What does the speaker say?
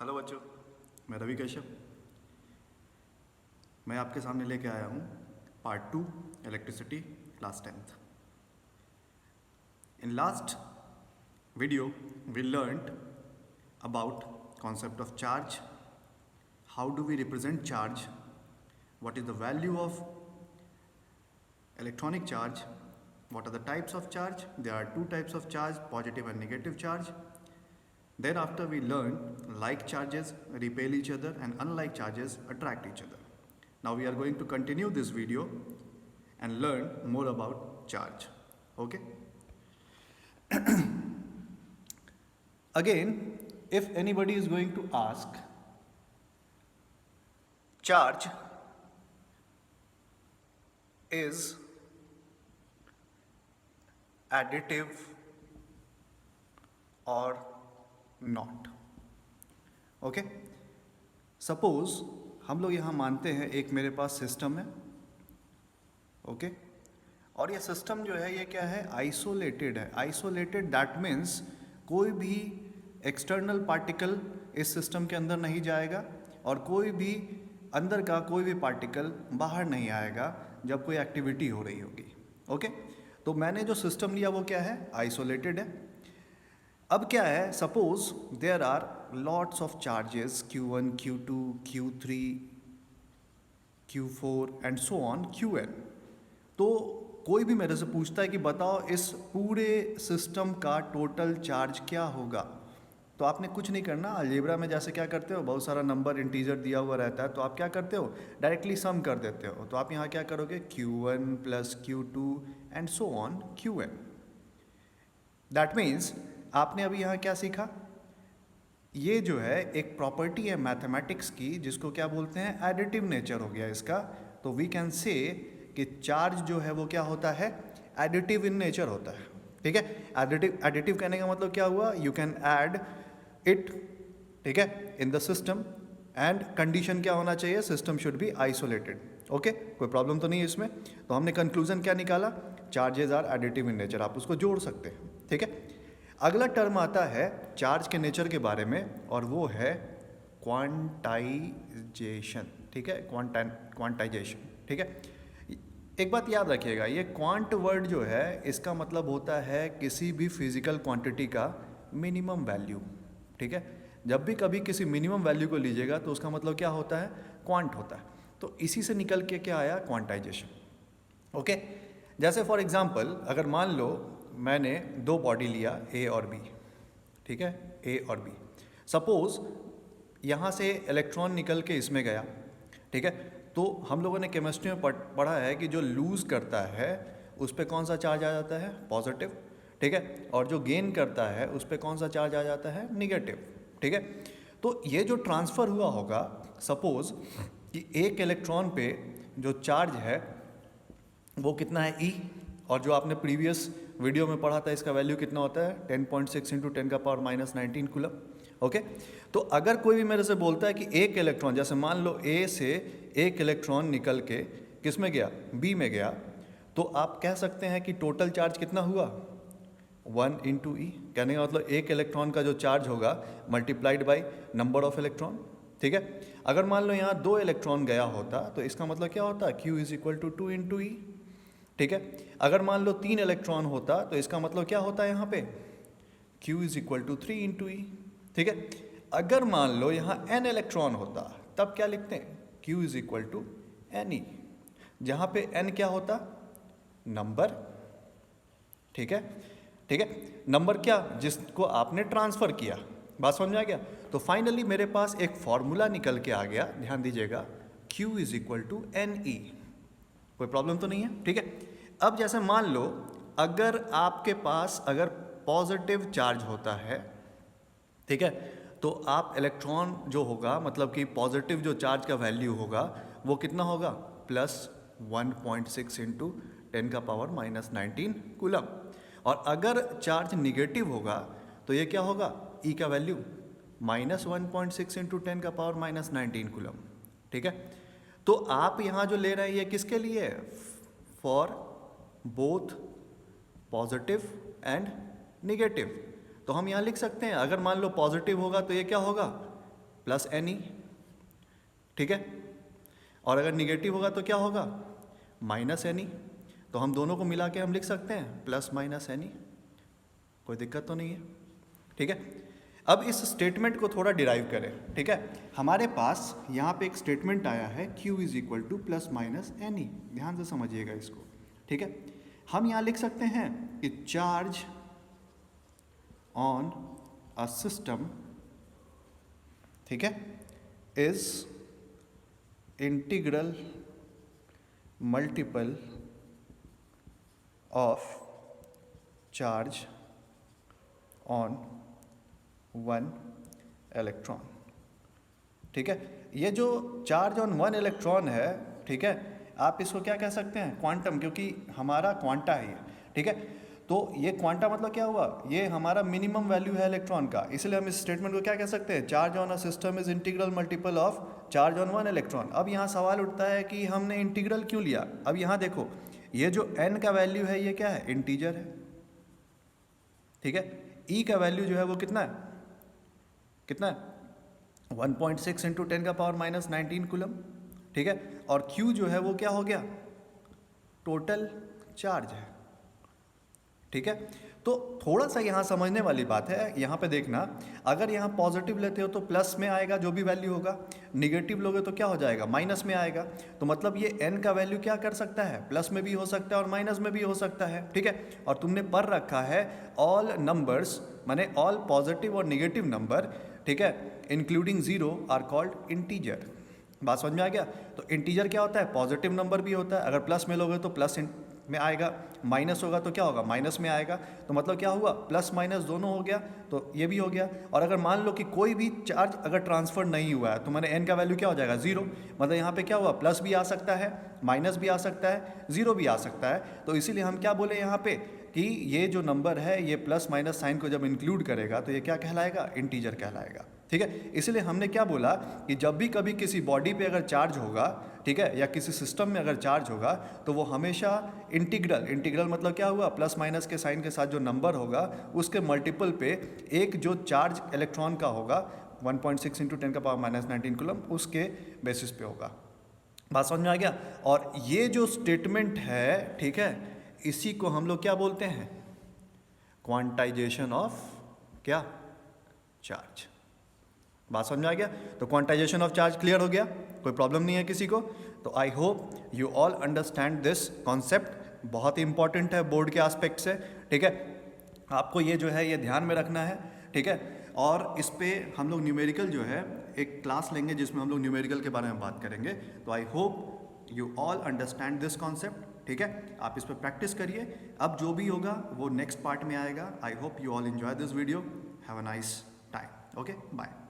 Hello बच्चों, मैं रवि कश्यप। मैं आपके सामने लेके आया हूँ part 2 electricity class 10th। In last video we learned about concept of charge, how do we represent charge, what is the value of electronic charge, what are the types of charge. There are two types of charge, positive and negative charge. Thereafter we learn like charges repel each other and unlike charges attract each other. Now we are going to continue this video and learn more about charge. Okay? Again, if anybody is going to ask, charge is additive or not. Okay, suppose हम लोग यहाँ मानते हैं एक मेरे पास system है, okay, और ये सिस्टम जो है ये क्या है, आइसोलेटेड है। आइसोलेटेड दैट मीन्स कोई भी एक्सटर्नल पार्टिकल इस सिस्टम के अंदर नहीं जाएगा और कोई भी अंदर का कोई भी पार्टिकल बाहर नहीं आएगा जब कोई एक्टिविटी हो रही होगी। ओके, तो मैंने जो सिस्टम लिया वो क्या है, आइसोलेटेड है। अब क्या है, suppose there are lots of charges Q1, Q2, Q3, Q4 and so on Qn। तो कोई भी मेरे से पूछता है कि बताओ इस पूरे सिस्टम का टोटल चार्ज क्या होगा, तो आपने कुछ नहीं करना। अलजेब्रा में जैसे क्या करते हो, बहुत सारा नंबर इंटीजर दिया हुआ रहता है तो आप क्या करते हो, डायरेक्टली सम कर देते हो। तो आप यहाँ क्या करोगे, Q1 plus Q2 and so on Qn। That means आपने अभी यहाँ क्या सीखा, ये जो है एक प्रॉपर्टी है मैथमेटिक्स की जिसको क्या बोलते हैं, एडिटिव नेचर हो गया इसका। तो वी कैन से कि चार्ज जो है वो क्या होता है, एडिटिव इन नेचर होता है। ठीक है, एडिटिव कहने का मतलब क्या हुआ, यू कैन ऐड इट, ठीक है, in the system and condition क्या होना चाहिए, system should be isolated. Okay, कोई प्रॉब्लम तो नहीं है इसमें। तो हमने कंक्लूजन क्या निकाला, charges are additive in nature, आप उसको जोड़ सकते हैं। ठीक है, अगला टर्म आता है चार्ज के नेचर के बारे में और वो है क्वांटाइजेशन। ठीक है, क्वांटाइजेशन। ठीक है, एक बात याद रखिएगा, ये क्वांट वर्ड जो है इसका मतलब होता है किसी भी फिजिकल क्वांटिटी का मिनिमम वैल्यू। ठीक है, जब भी कभी किसी मिनिमम वैल्यू को लीजिएगा तो उसका मतलब क्या होता है, क्वांट होता है। तो इसी से निकल के क्या आया, क्वांटाइजेशन। ओके, जैसे फॉर एग्जांपल अगर मान लो मैंने दो बॉडी लिया ए और बी, ठीक है, ए और बी। सपोज यहाँ से इलेक्ट्रॉन निकल के इसमें गया, ठीक है, तो हम लोगों ने केमिस्ट्री में पढ़ा है कि जो लूज़ करता है उस पर कौन सा चार्ज आ जाता है, पॉजिटिव। ठीक है, और जो गेन करता है उस पर कौन सा चार्ज आ जाता है, निगेटिव। ठीक है, तो ये जो ट्रांसफ़र हुआ होगा, सपोज कि एक इलेक्ट्रॉन पे जो चार्ज है वो कितना है, ई, और जो आपने प्रीवियस वीडियो में पढ़ा था इसका वैल्यू कितना होता है, 10.6 × 10⁻⁻19 कूलम। ओके, तो अगर कोई भी मेरे से बोलता है कि एक इलेक्ट्रॉन, जैसे मान लो ए से एक इलेक्ट्रॉन निकल के किस में गया, बी में गया, तो आप कह सकते हैं कि टोटल चार्ज कितना हुआ, 1 × ई। कहने का मतलब एक इलेक्ट्रॉन का जो चार्ज होगा multiplied by number of electron. ठीक है, अगर मान लो यहाँ 2 इलेक्ट्रॉन गया होता तो इसका मतलब क्या होता, Q = 2 × ई। ठीक है, अगर मान लो 3 इलेक्ट्रॉन होता तो इसका मतलब क्या होता है यहाँ पे, Q = 3 × ई। ठीक है, अगर मान लो यहाँ n इलेक्ट्रॉन होता तब क्या लिखते हैं, Q = ne, जहाँ पे n क्या होता, नंबर। ठीक है, ठीक है, नंबर क्या, जिसको आपने ट्रांसफ़र किया। बात समझ में आ गया। तो फाइनली मेरे पास एक फॉर्मूला निकल के आ गया, ध्यान दीजिएगा, Q = ne। कोई प्रॉब्लम तो नहीं है। ठीक है, अब जैसे मान लो अगर आपके पास अगर पॉजिटिव चार्ज होता है, ठीक है, तो आप इलेक्ट्रॉन जो होगा, मतलब कि पॉजिटिव जो चार्ज का वैल्यू होगा वो कितना होगा, +1.6 × 10⁻⁻19 कूलम। और अगर चार्ज निगेटिव होगा तो ये क्या होगा, ई का वैल्यू -1.6 × 10⁻⁻19 कूलम। ठीक है, तो आप यहाँ जो ले रहे हैं ये किसके लिए है, for both positive and negative. तो हम यहाँ लिख सकते हैं, अगर मान लो पॉजिटिव होगा तो ये क्या होगा, प्लस एन ई, ठीक है। और अगर निगेटिव होगा तो क्या होगा, माइनस एन ई। तो हम दोनों को मिला के हम लिख सकते हैं प्लस माइनस एन ई, कोई दिक्कत तो नहीं है, ठीक है। अब इस स्टेटमेंट को थोड़ा डिराइव करें, ठीक है। हमारे पास यहाँ पे एक स्टेटमेंट आया है Q is equal to plus minus n e, ध्यान से समझिएगा इसको, ठीक है। हम यहाँ लिख सकते हैं कि चार्ज ऑन अ सिस्टम, ठीक है, is integral multiple of charge on one electron, ठीक है। ये जो चार्ज ऑन वन इलेक्ट्रॉन है, ठीक है, आप इसको क्या कह सकते हैं, क्वांटम, क्योंकि हमारा क्वांटा है ये, ठीक है। तो ये क्वांटा मतलब क्या हुआ, ये हमारा मिनिमम वैल्यू है इलेक्ट्रॉन का, इसलिए हम इस स्टेटमेंट को क्या कह सकते हैं, charge on a system is integral multiple of charge on one electron. अब यहाँ सवाल उठता है कि हमने इंटीग्रल क्यों लिया। अब यहाँ देखो, ये जो n का वैल्यू है ये क्या है, इंटीजर है, ठीक है। E का वैल्यू जो है वो कितना है, कितना है 1.6 इंटू 10 का पावर माइनस 19 कूलम, ठीक है। और Q जो है वो क्या हो गया, टोटल चार्ज है, ठीक है। तो थोड़ा सा यहाँ समझने वाली बात है, यहाँ पे देखना, अगर यहाँ पॉजिटिव लेते हो तो प्लस में आएगा जो भी वैल्यू होगा, निगेटिव लोगे तो क्या हो जाएगा, माइनस में आएगा। तो मतलब ये n का वैल्यू क्या कर सकता है, प्लस में भी हो सकता है और माइनस में भी हो सकता है, ठीक है। और तुमने पढ़ रखा है ऑल नंबर्स, माने ऑल पॉजिटिव और निगेटिव नंबर, ठीक है, including zero are called integer. बात समझ में आ गया। तो इंटीजर क्या होता है, पॉजिटिव नंबर भी होता है, अगर प्लस में लोगे तो प्लस में आएगा, माइनस होगा तो क्या होगा, माइनस में आएगा। तो मतलब क्या हुआ, प्लस माइनस दोनों हो गया, तो ये भी हो गया। और अगर मान लो कि कोई भी चार्ज अगर ट्रांसफर नहीं हुआ है तो मैंने n का वैल्यू क्या हो जाएगा, जीरो। मतलब यहाँ पे क्या हुआ, प्लस भी आ सकता है, माइनस भी आ सकता है, जीरो भी आ सकता है। तो इसीलिए हम क्या बोले यहाँ पे कि ये जो नंबर है ये प्लस माइनस साइन को जब इंक्लूड करेगा तो ये क्या कहलाएगा, इंटीजर कहलाएगा, ठीक है। इसलिए हमने क्या बोला कि जब भी कभी किसी बॉडी पे अगर चार्ज होगा, ठीक है, या किसी सिस्टम में अगर चार्ज होगा तो वो हमेशा इंटीग्रल मतलब क्या हुआ, प्लस माइनस के साइन के साथ जो नंबर होगा उसके मल्टीपल पे एक जो चार्ज इलेक्ट्रॉन का होगा 1.6 इंटू 10 का पावर माइनस 19 कूलम, उसके बेसिस पे होगा। बात समझ में आ गया। और ये जो स्टेटमेंट है, ठीक है, इसी को हम लोग क्या बोलते हैं, क्वांटाइजेशन ऑफ क्या, चार्ज। बात समझ में आ गया। तो क्वांटाइजेशन ऑफ चार्ज क्लियर हो गया, कोई प्रॉब्लम नहीं है किसी को। तो आई hope you all understand this concept, बहुत ही इंपॉर्टेंट है बोर्ड के एस्पेक्ट से, ठीक है। आपको ये जो है ये ध्यान में रखना है, ठीक है। और इस पे हम लोग न्यूमेरिकल जो है एक क्लास लेंगे जिसमें हम लोग न्यूमेरिकल के बारे में बात करेंगे। तो आई hope you all understand this concept, ठीक है। आप इस पर प्रैक्टिस करिए, अब जो भी होगा वो नेक्स्ट पार्ट में आएगा। I hope you all enjoy this video, have a nice time, okay, bye.